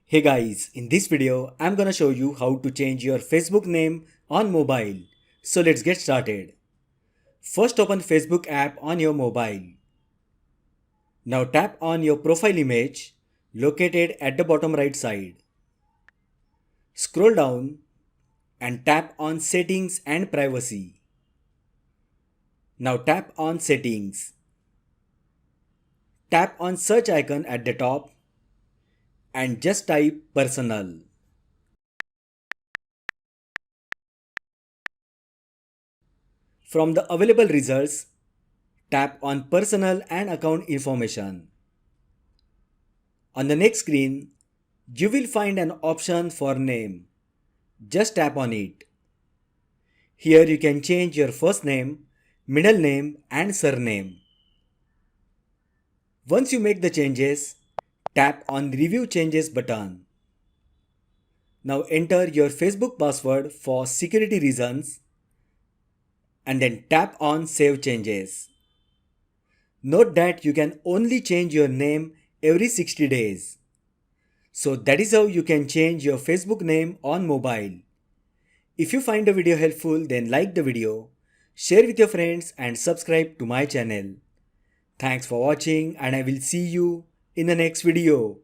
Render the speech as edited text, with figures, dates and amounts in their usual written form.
Hey guys, in this video, I'm gonna show you how to change your Facebook name on mobile. So let's get started. First open Facebook app on your mobile. Now tap on your profile image located at the bottom right side. Scroll down and tap on Settings and Privacy. Now tap on Settings. Tap on search icon at the top and just type personal. From the available results, tap on Personal and Account Information. On the next screen, you will find an option for name. Just tap on it. Here you can change your first name, middle name and surname. Once you make the changes, tap on Review Changes button. Now enter your Facebook password for security reasons and then tap on Save Changes. Note that you can only change your name every 60 days. So that is how you can change your Facebook name on mobile. If you find the video helpful, then like the video, share with your friends and subscribe to my channel. Thanks for watching and I will see you in the next video.